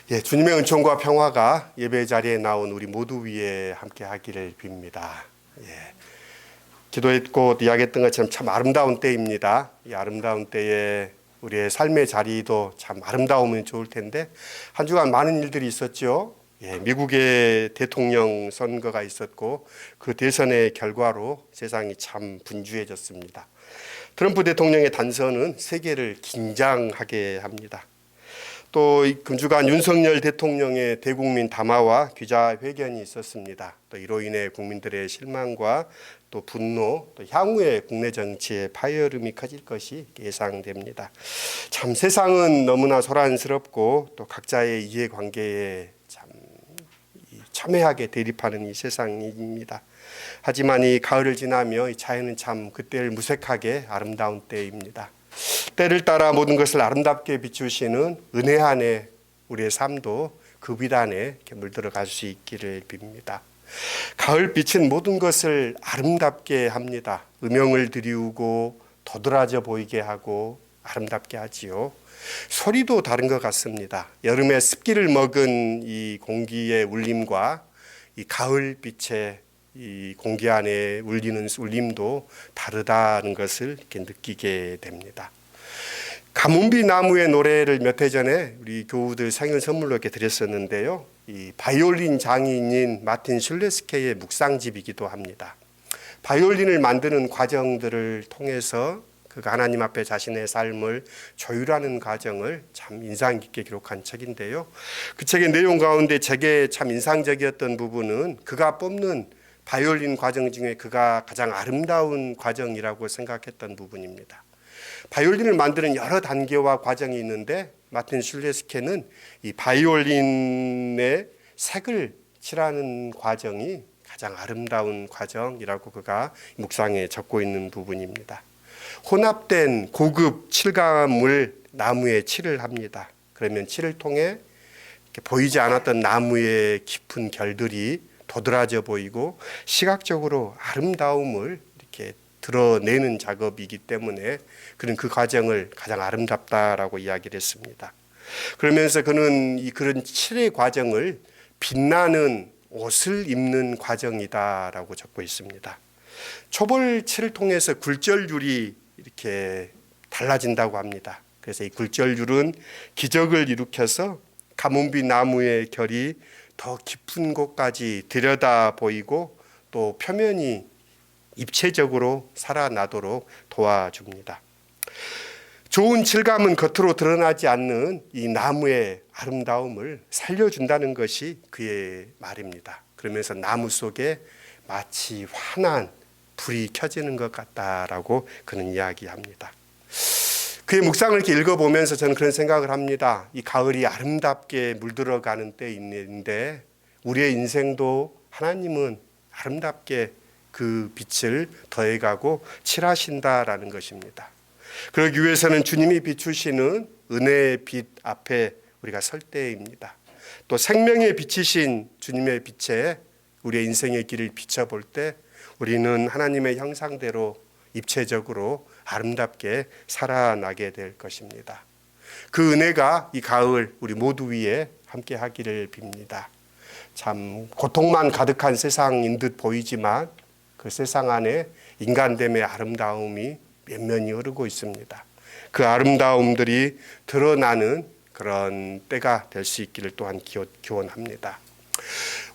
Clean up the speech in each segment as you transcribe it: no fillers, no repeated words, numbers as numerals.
예, 주님의 은총과 평화가 예배 자리에 나온 우리 모두 위에 함께 하기를 빕니다. 예, 기도했고 이야기했던 것처럼 참 아름다운 때입니다. 이 아름다운 때에 우리의 삶의 자리도 참 아름다우면 좋을 텐데 한 주간 많은 일들이 있었죠. 예, 미국의 대통령 선거가 있었고 그 대선의 결과로 세상이 참 분주해졌습니다. 트럼프 대통령의 단선은 세계를 긴장하게 합니다. 또 금주간 윤석열 대통령의 대국민 담화와 기자회견이 있었습니다. 또 이로 인해 국민들의 실망과 또 분노, 또 향후의 국내 정치의 파열음이 커질 것이 예상됩니다. 참 세상은 너무나 소란스럽고 또 각자의 이해관계에 참 첨예하게 대립하는 이 세상입니다. 하지만 이 가을을 지나며 이 자연은 참 그때를 무색하게 아름다운 때입니다. 때를 따라 모든 것을 아름답게 비추시는 은혜 안에 우리의 삶도 그 빛 안에 물들어갈 수 있기를 빕니다. 가을빛은 모든 것을 아름답게 합니다. 음영을 드리우고 도드라져 보이게 하고 아름답게 하지요. 소리도 다른 것 같습니다. 여름에 습기를 먹은 이 공기의 울림과 이 가을빛의 이 공기 안에 울리는 울림도 다르다는 것을 이렇게 느끼게 됩니다. 가뭄비 나무의 노래를 몇 해 전에 우리 교우들 생일 선물로 이렇게 드렸었는데요. 이 바이올린 장인인 마틴 슐레스케의 묵상집이기도 합니다. 바이올린을 만드는 과정들을 통해서 그가 하나님 앞에 자신의 삶을 조율하는 과정을 참 인상 깊게 기록한 책인데요. 그 책의 내용 가운데 제게 참 인상적이었던 부분은 그가 뽑는 바이올린 과정 중에 그가 가장 아름다운 과정이라고 생각했던 부분입니다. 바이올린을 만드는 여러 단계와 과정이 있는데 마틴 슐레스케는 이 바이올린의 색을 칠하는 과정이 가장 아름다운 과정이라고 그가 묵상에 적고 있는 부분입니다. 혼합된 고급 칠감을 나무에 칠을 합니다. 그러면 칠을 통해 보이지 않았던 나무의 깊은 결들이 도드라져 보이고 시각적으로 아름다움을 이렇게 드러내는 작업이기 때문에 그는 그 과정을 가장 아름답다라고 이야기를 했습니다. 그러면서 그는 그런 칠의 과정을 빛나는 옷을 입는 과정이다라고 적고 있습니다. 초벌 칠을 통해서 굴절률이 이렇게 달라진다고 합니다. 그래서 이 굴절률은 기적을 일으켜서 가뭄비 나무의 결이 더 깊은 곳까지 들여다 보이고 또 표면이 입체적으로 살아나도록 도와줍니다. 좋은 질감은 겉으로 드러나지 않는 이 나무의 아름다움을 살려준다는 것이 그의 말입니다. 그러면서 나무 속에 마치 환한 불이 켜지는 것 같다라고 그는 이야기합니다. 그의 묵상을 이렇게 읽어보면서 저는 그런 생각을 합니다. 이 가을이 아름답게 물들어가는 때인데 우리의 인생도 하나님은 아름답게 그 빛을 더해가고 칠하신다라는 것입니다. 그러기 위해서는 주님이 비추시는 은혜의 빛 앞에 우리가 설 때입니다. 또 생명의 빛이신 주님의 빛에 우리의 인생의 길을 비춰볼 때 우리는 하나님의 형상대로 입체적으로 아름답게 살아나게 될 것입니다. 그 은혜가 이 가을 우리 모두 위에 함께 하기를 빕니다. 참 고통만 가득한 세상인 듯 보이지만 그 세상 안에 인간됨의 아름다움이 면면히 흐르고 있습니다. 그 아름다움들이 드러나는 그런 때가 될 수 있기를 또한 기원합니다.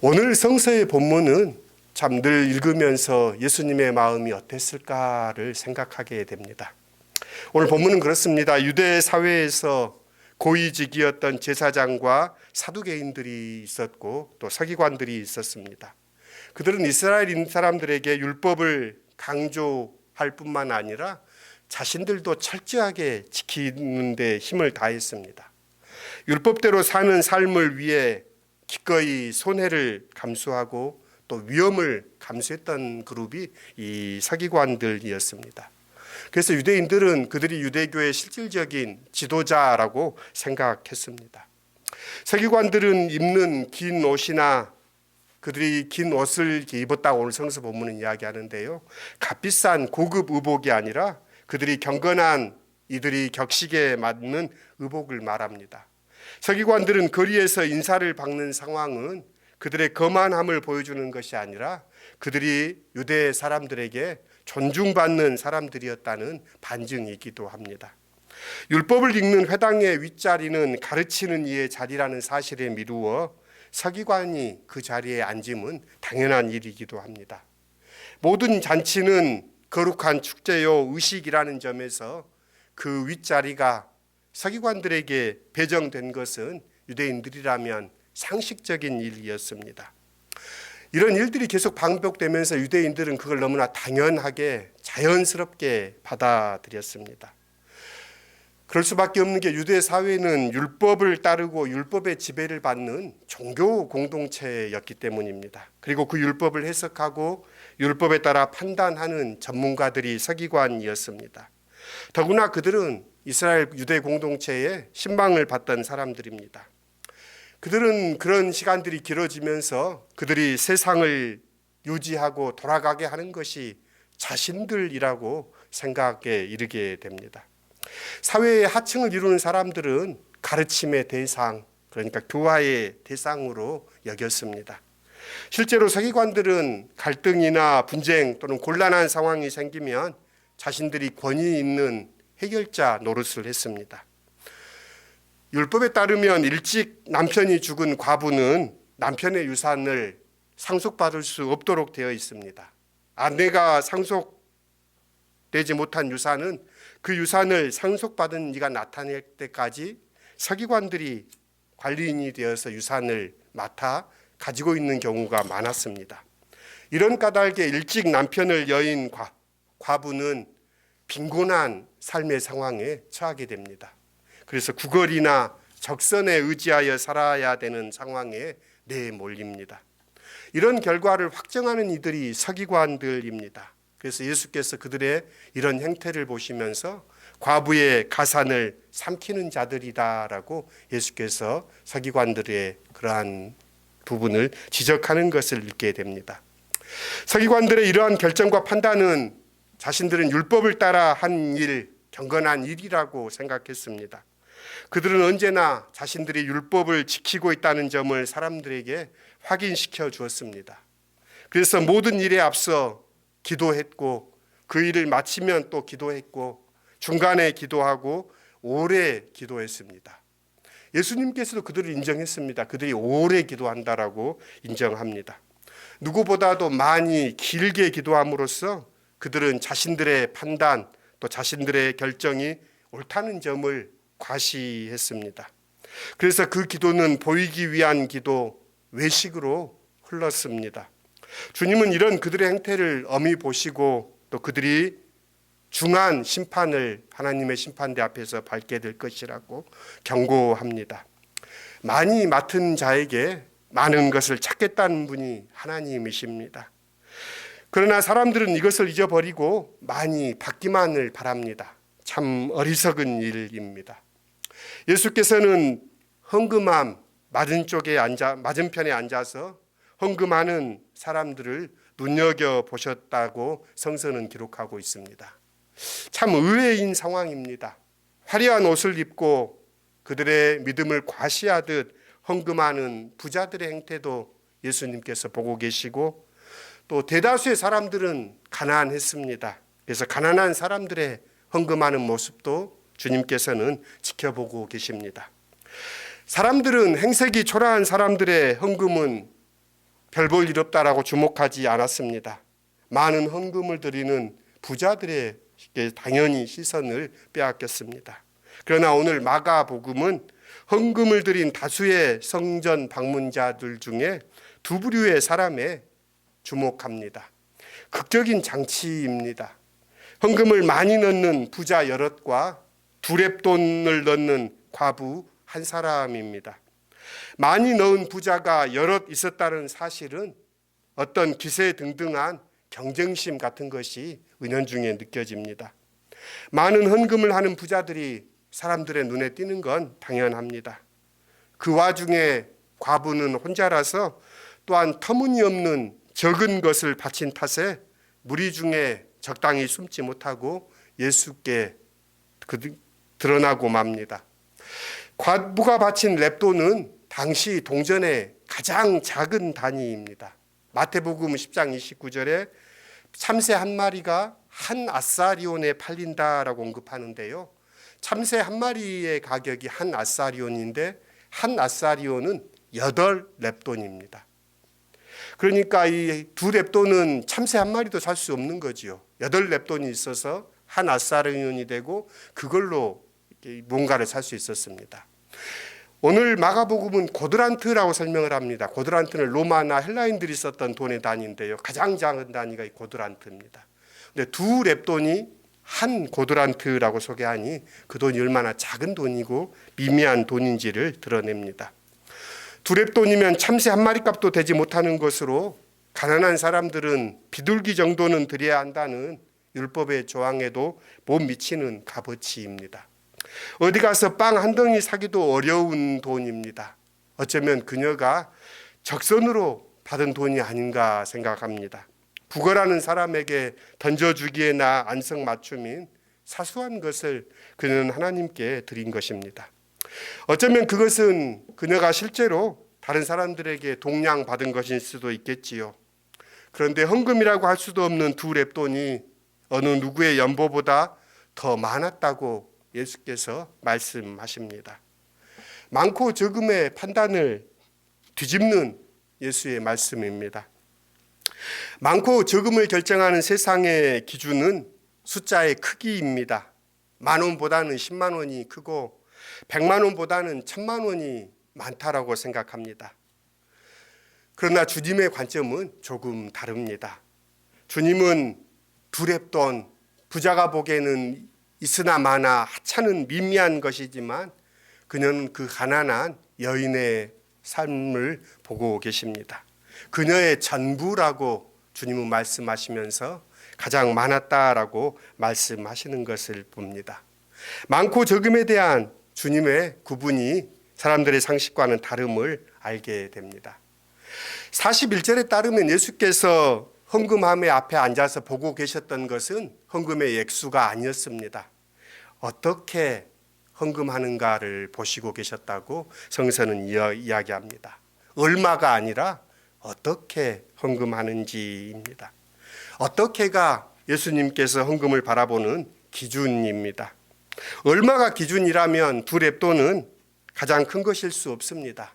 오늘 성서의 본문은 참 늘 읽으면서 예수님의 마음이 어땠을까를 생각하게 됩니다. 오늘 본문은 그렇습니다. 유대 사회에서 고위직이었던 제사장과 사두개인들이 있었고 또 서기관들이 있었습니다. 그들은 이스라엘 사람들에게 율법을 강조할 뿐만 아니라 자신들도 철저하게 지키는 데 힘을 다했습니다. 율법대로 사는 삶을 위해 기꺼이 손해를 감수하고 또 위험을 감수했던 그룹이 이 서기관들이었습니다. 그래서 유대인들은 그들이 유대교의 실질적인 지도자라고 생각했습니다. 서기관들은 입는 긴 옷이나 그들이 긴 옷을 입었다고 오늘 성서 본문은 이야기하는데요. 값비싼 고급 의복이 아니라 그들이 경건한 이들이 격식에 맞는 의복을 말합니다. 서기관들은 거리에서 인사를 받는 상황은 그들의 거만함을 보여주는 것이 아니라 그들이 유대 사람들에게 존중받는 사람들이었다는 반증이기도 합니다. 율법을 읽는 회당의 윗자리는 가르치는 이의 자리라는 사실에 미루어 서기관이 그 자리에 앉으면 당연한 일이기도 합니다. 모든 잔치는 거룩한 축제요 의식이라는 점에서 그 윗자리가 서기관들에게 배정된 것은 유대인들이라면 상식적인 일이었습니다. 이런 일들이 계속 반복되면서 유대인들은 그걸 너무나 당연하게 자연스럽게 받아들였습니다. 그럴 수밖에 없는 게 유대 사회는 율법을 따르고 율법의 지배를 받는 종교 공동체였기 때문입니다. 그리고 그 율법을 해석하고 율법에 따라 판단하는 전문가들이 서기관이었습니다. 더구나 그들은 이스라엘 유대 공동체에 신방을 받던 사람들입니다. 그들은 그런 시간들이 길어지면서 그들이 세상을 유지하고 돌아가게 하는 것이 자신들이라고 생각에 이르게 됩니다. 사회의 하층을 이루는 사람들은 가르침의 대상, 그러니까 교화의 대상으로 여겼습니다. 실제로 서기관들은 갈등이나 분쟁 또는 곤란한 상황이 생기면 자신들이 권위 있는 해결자 노릇을 했습니다. 율법에 따르면 일찍 남편이 죽은 과부는 남편의 유산을 상속받을 수 없도록 되어 있습니다. 아내가 상속되지 못한 유산은 그 유산을 상속받은 이가 나타낼 때까지 서기관들이 관리인이 되어서 유산을 맡아 가지고 있는 경우가 많았습니다. 이런 까닭에 일찍 남편을 여인 과부는 빈곤한 삶의 상황에 처하게 됩니다. 그래서 구걸이나 적선에 의지하여 살아야 되는 상황에 내몰립니다. 이런 결과를 확정하는 이들이 서기관들입니다. 그래서 예수께서 그들의 이런 행태를 보시면서 과부의 가산을 삼키는 자들이다라고 예수께서 서기관들의 그러한 부분을 지적하는 것을 읽게 됩니다. 서기관들의 이러한 결정과 판단은 자신들은 율법을 따라 한 일, 경건한 일이라고 생각했습니다. 그들은 언제나 자신들이 율법을 지키고 있다는 점을 사람들에게 확인시켜 주었습니다. 그래서 모든 일에 앞서 기도했고 그 일을 마치면 또 기도했고 중간에 기도하고 오래 기도했습니다. 예수님께서도 그들을 인정했습니다. 그들이 오래 기도한다라고 인정합니다. 누구보다도 많이 길게 기도함으로써 그들은 자신들의 판단 또 자신들의 결정이 옳다는 점을 과시했습니다. 그래서 그 기도는 보이기 위한 기도, 외식으로 흘렀습니다. 주님은 이런 그들의 행태를 엄히 보시고 또 그들이 중한 심판을 하나님의 심판대 앞에서 밟게 될 것이라고 경고합니다. 많이 맡은 자에게 많은 것을 찾겠다는 분이 하나님이십니다. 그러나 사람들은 이것을 잊어버리고 많이 받기만을 바랍니다. 참 어리석은 일입니다. 예수께서는 헌금함 맞은편에 앉아서 헌금하는 사람들을 눈여겨보셨다고 성서는 기록하고 있습니다. 참 의외인 상황입니다. 화려한 옷을 입고 그들의 믿음을 과시하듯 헌금하는 부자들의 행태도 예수님께서 보고 계시고 또 대다수의 사람들은 가난했습니다. 그래서 가난한 사람들의 헌금하는 모습도 주님께서는 지켜보고 계십니다. 사람들은 행색이 초라한 사람들의 헌금은 별 볼 일 없다라고 주목하지 않았습니다. 많은 헌금을 드리는 부자들의 당연히 시선을 빼앗겼습니다. 그러나 오늘 마가복음은 헌금을 드린 다수의 성전 방문자들 중에 두 부류의 사람에 주목합니다. 극적인 장치입니다. 헌금을 많이 넣는 부자 여럿과 두렙돈을 넣는 과부 한 사람입니다. 많이 넣은 부자가 여럿 있었다는 사실은 어떤 기세등등한 경쟁심 같은 것이 은연중에 느껴집니다. 많은 헌금을 하는 부자들이 사람들의 눈에 띄는 건 당연합니다. 그 와중에 과부는 혼자라서 또한 터무니없는 적은 것을 바친 탓에 무리 중에 적당히 숨지 못하고 예수께 드러나고 맙니다. 과부가 바친 렙돈은 당시 동전의 가장 작은 단위입니다. 마태복음 10장 29절에 참새 한 마리가 한 아사리온에 팔린다라고 언급하는데요. 참새 한 마리의 가격이 한 아사리온인데 한 아사리온은 8렙돈입니다. 그러니까 이 2렙돈은 참새 한 마리도 살 수 없는 거지요. 8렙돈이 있어서 한 아사리온이 되고 그걸로 뭔가를 살 수 있었습니다. 오늘 마가복음은 고드란트라고 설명을 합니다. 고드란트는 로마나 헬라인들이 썼던 돈의 단위인데요. 가장 작은 단위가 이 고드란트입니다. 근데 2렙돈이 한 고드란트라고 소개하니 그 돈이 얼마나 작은 돈이고 미미한 돈인지를 드러냅니다. 2렙돈이면 참새 한 마리 값도 되지 못하는 것으로 가난한 사람들은 비둘기 정도는 드려야 한다는 율법의 조항에도 못 미치는 값어치입니다. 어디 가서 빵 한 덩이 사기도 어려운 돈입니다. 어쩌면 그녀가 적선으로 받은 돈이 아닌가 생각합니다. 부거라는 사람에게 던져주기에나 안성맞춤인 사소한 것을 그녀는 하나님께 드린 것입니다. 어쩌면 그것은 그녀가 실제로 다른 사람들에게 동량받은 것일 수도 있겠지요. 그런데 헌금이라고 할 수도 없는 2렙돈이 어느 누구의 연보보다 더 많았다고 예수께서 말씀하십니다. 많고 적음의 판단을 뒤집는 예수의 말씀입니다. 많고 적음을 결정하는 세상의 기준은 숫자의 크기입니다. 10,000원보다는 10만 원이 크고 100만 원보다는 1,000만 원이 많다라고 생각합니다. 그러나 주님의 관점은 조금 다릅니다. 주님은 2렙돈, 부자가 보기에는 있으나 마나 하찮은 미미한 것이지만 그녀는 그 가난한 여인의 삶을 보고 계십니다. 그녀의 전부라고 주님은 말씀하시면서 가장 많았다라고 말씀하시는 것을 봅니다. 많고 적음에 대한 주님의 구분이 사람들의 상식과는 다름을 알게 됩니다. 41절에 따르면 예수께서 헌금함의 앞에 앉아서 보고 계셨던 것은 헌금의 액수가 아니었습니다. 어떻게 헌금하는가를 보시고 계셨다고 성서는 이야기합니다. 얼마가 아니라 어떻게 헌금하는지입니다. 어떻게가 예수님께서 헌금을 바라보는 기준입니다. 얼마가 기준이라면 2렙돈은 가장 큰 것일 수 없습니다.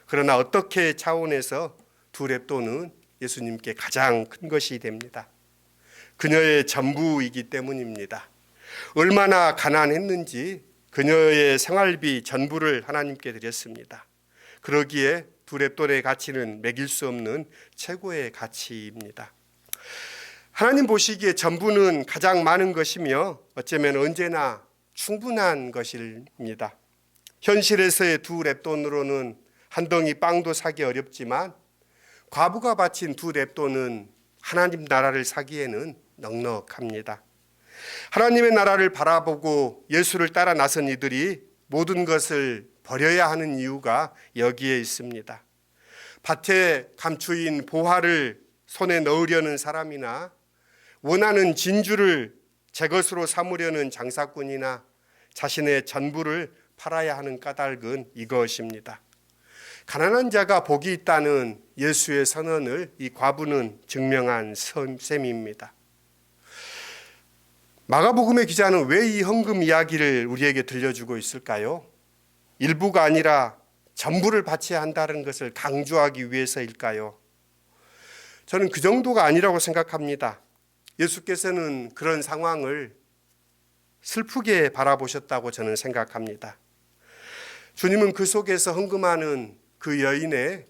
그러나 어떻게 차원에서 2렙돈은 예수님께 가장 큰 것이 됩니다. 그녀의 전부이기 때문입니다. 얼마나 가난했는지 그녀의 생활비 전부를 하나님께 드렸습니다. 그러기에 2렙돈의 가치는 매길 수 없는 최고의 가치입니다. 하나님 보시기에 전부는 가장 많은 것이며 어쩌면 언제나 충분한 것입니다. 현실에서의 2렙돈으로는 한 덩이 빵도 사기 어렵지만 과부가 바친 2렙돈은 하나님 나라를 사기에는 넉넉합니다. 하나님의 나라를 바라보고 예수를 따라 나선 이들이 모든 것을 버려야 하는 이유가 여기에 있습니다. 밭에 감추인 보화를 손에 넣으려는 사람이나 원하는 진주를 제 것으로 삼으려는 장사꾼이나 자신의 전부를 팔아야 하는 까닭은 이것입니다. 가난한 자가 복이 있다는 예수의 선언을 이 과부는 증명한 셈입니다. 마가복음의 기자는 왜 이 헌금 이야기를 우리에게 들려주고 있을까요? 일부가 아니라 전부를 바쳐야 한다는 것을 강조하기 위해서일까요? 저는 그 정도가 아니라고 생각합니다. 예수께서는 그런 상황을 슬프게 바라보셨다고 저는 생각합니다. 주님은 그 속에서 헌금하는 그 여인의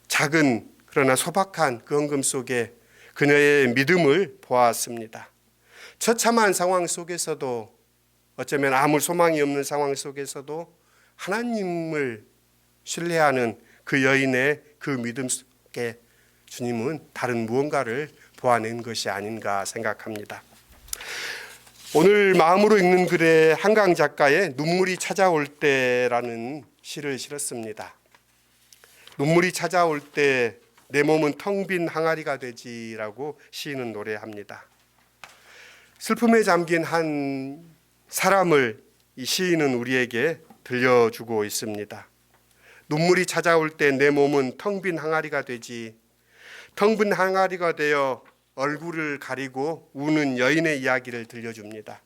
작은 그러나 소박한 그 헌금 속에 그녀의 믿음을 보았습니다. 처참한 상황 속에서도 어쩌면 아무 소망이 없는 상황 속에서도 하나님을 신뢰하는 그 여인의 그 믿음 속에 주님은 다른 무언가를 보아낸 것이 아닌가 생각합니다. 오늘 마음으로 읽는 글에 한강 작가의 눈물이 찾아올 때라는 시를 실었습니다. 눈물이 찾아올 때 내 몸은 텅 빈 항아리가 되지라고 시인은 노래합니다. 슬픔에 잠긴 한 사람을 이 시인은 우리에게 들려주고 있습니다. 눈물이 찾아올 때 내 몸은 텅 빈 항아리가 되지. 텅 빈 항아리가 되어 얼굴을 가리고 우는 여인의 이야기를 들려줍니다.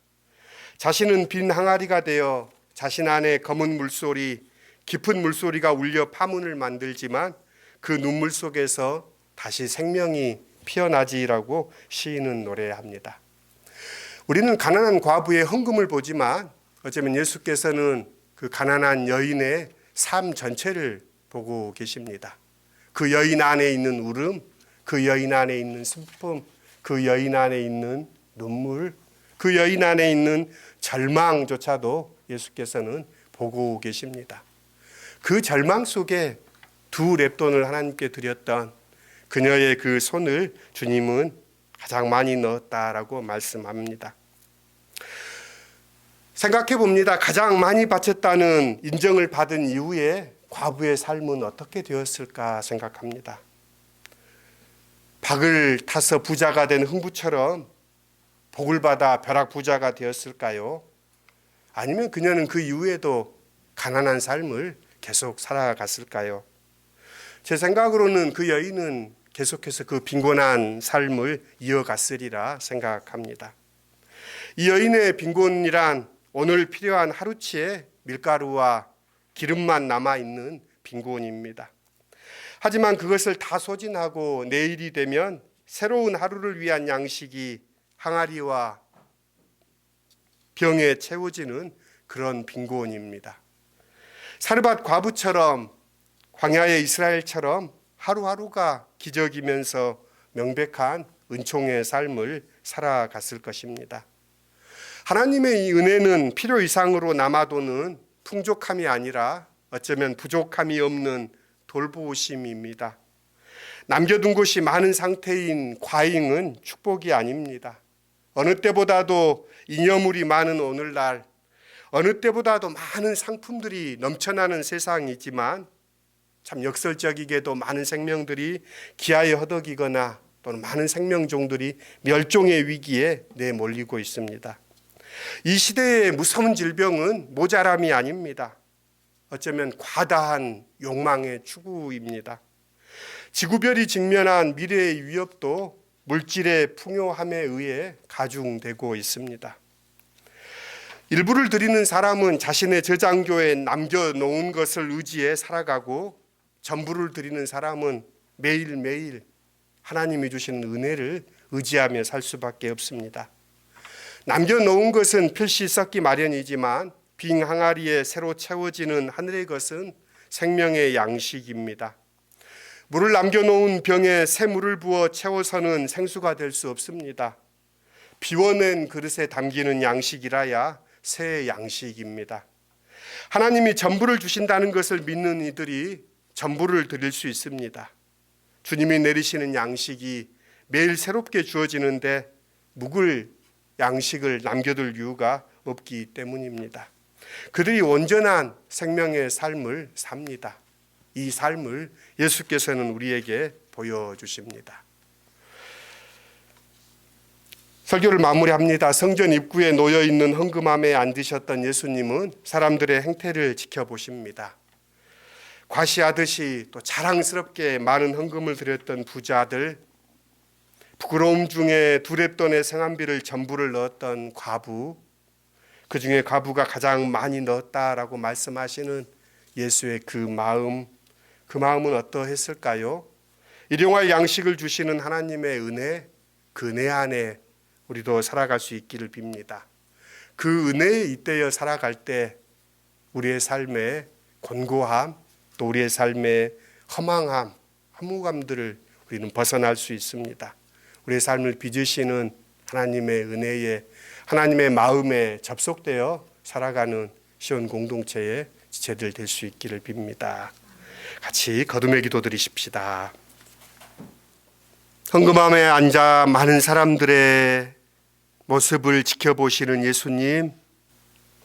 자신은 빈 항아리가 되어 자신 안에 검은 물소리, 깊은 물소리가 울려 파문을 만들지만 그 눈물 속에서 다시 생명이 피어나지라고 시인은 노래합니다. 우리는 가난한 과부의 헌금을 보지만 어쩌면 예수께서는 그 가난한 여인의 삶 전체를 보고 계십니다. 그 여인 안에 있는 울음, 그 여인 안에 있는 슬픔, 그 여인 안에 있는 눈물, 그 여인 안에 있는 절망조차도 예수께서는 보고 계십니다. 그 절망 속에 두 렙돈을 하나님께 드렸던 그녀의 그 손을 주님은 가장 많이 넣었다라고 말씀합니다. 생각해 봅니다. 가장 많이 바쳤다는 인정을 받은 이후에 과부의 삶은 어떻게 되었을까 생각합니다. 박을 타서 부자가 된 흥부처럼 복을 받아 벼락 부자가 되었을까요? 아니면 그녀는 그 이후에도 가난한 삶을 계속 살아갔을까요? 제 생각으로는 그 여인은 계속해서 그 빈곤한 삶을 이어갔으리라 생각합니다. 이 여인의 빈곤이란 오늘 필요한 하루치의 밀가루와 기름만 남아있는 빈곤입니다. 하지만 그것을 다 소진하고 내일이 되면 새로운 하루를 위한 양식이 항아리와 병에 채워지는 그런 빈곤입니다. 사르밧 과부처럼 광야의 이스라엘처럼 하루하루가 기적이면서 명백한 은총의 삶을 살아갔을 것입니다. 하나님의 이 은혜는 필요 이상으로 남아도는 풍족함이 아니라 어쩌면 부족함이 없는 돌보심입니다. 남겨둔 것이 많은 상태인 과잉은 축복이 아닙니다. 어느 때보다도 잉여물이 많은 오늘날, 어느 때보다도 많은 상품들이 넘쳐나는 세상이지만 참 역설적이게도 많은 생명들이 기아에 허덕이거나 또는 많은 생명종들이 멸종의 위기에 내몰리고 있습니다. 이 시대의 무서운 질병은 모자람이 아닙니다. 어쩌면 과다한 욕망의 추구입니다. 지구별이 직면한 미래의 위협도 물질의 풍요함에 의해 가중되고 있습니다. 일부를 드리는 사람은 자신의 저장고에 남겨놓은 것을 의지해 살아가고 전부를 드리는 사람은 매일매일 하나님이 주시는 은혜를 의지하며 살 수밖에 없습니다. 남겨놓은 것은 필시 썩기 마련이지만 빈 항아리에 새로 채워지는 하늘의 것은 생명의 양식입니다. 물을 남겨놓은 병에 새 물을 부어 채워서는 생수가 될 수 없습니다. 비워낸 그릇에 담기는 양식이라야 새 양식입니다. 하나님이 전부를 주신다는 것을 믿는 이들이 전부를 드릴 수 있습니다. 주님이 내리시는 양식이 매일 새롭게 주어지는데 묵을 양식을 남겨둘 이유가 없기 때문입니다. 그들이 온전한 생명의 삶을 삽니다. 이 삶을 예수께서는 우리에게 보여주십니다. 설교를 마무리합니다. 성전 입구에 놓여있는 헌금함에 앉으셨던 예수님은 사람들의 행태를 지켜보십니다. 과시하듯이 또 자랑스럽게 많은 헌금을 드렸던 부자들, 부끄러움 중에 두렙돈의 생활비를 전부를 넣었던 과부, 그 중에 과부가 가장 많이 넣었다라고 말씀하시는 예수의 그 마음은 어떠했을까요? 일용할 양식을 주시는 하나님의 은혜, 그 은혜 안에 우리도 살아갈 수 있기를 빕니다. 그 은혜에 잇대어 살아갈 때 우리의 삶의 곤고함, 또 우리의 삶의 허망함, 허무감들을 우리는 벗어날 수 있습니다. 우리의 삶을 빚으시는 하나님의 은혜에, 하나님의 마음에 접속되어 살아가는 시온 공동체의 지체들 될 수 있기를 빕니다. 같이 거듭의 기도 드리십시다. 헌금함에 앉아 많은 사람들의 모습을 지켜보시는 예수님,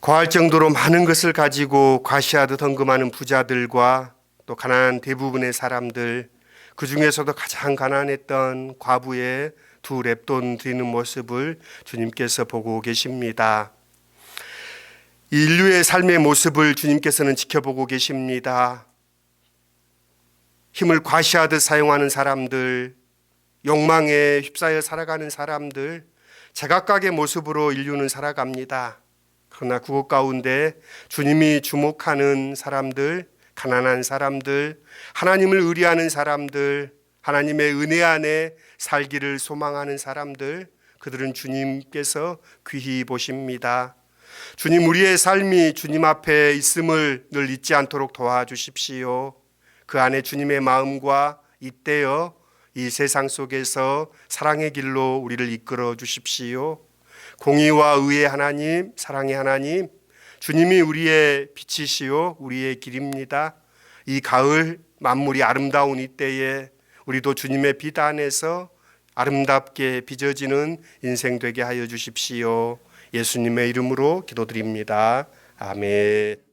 거할 정도로 많은 것을 가지고 과시하듯 헌금하는 부자들과 또 가난한 대부분의 사람들, 그 중에서도 가장 가난했던 과부의 두 렙돈 드리는 모습을 주님께서 보고 계십니다. 이 인류의 삶의 모습을 주님께서는 지켜보고 계십니다. 힘을 과시하듯 사용하는 사람들, 욕망에 휩싸여 살아가는 사람들, 제각각의 모습으로 인류는 살아갑니다. 그러나 그것 가운데 주님이 주목하는 사람들, 가난한 사람들, 하나님을 의뢰하는 사람들, 하나님의 은혜 안에 살기를 소망하는 사람들, 그들은 주님께서 귀히 보십니다. 주님, 우리의 삶이 주님 앞에 있음을 늘 잊지 않도록 도와주십시오. 그 안에 주님의 마음과 잇대어 이 세상 속에서 사랑의 길로 우리를 이끌어 주십시오. 공의와 의의 하나님, 사랑의 하나님, 주님이 우리의 빛이시요 우리의 길입니다. 이 가을 만물이 아름다운 이때에 우리도 주님의 빛 안에서 아름답게 빚어지는 인생 되게 하여 주십시오. 예수님의 이름으로 기도드립니다. 아멘.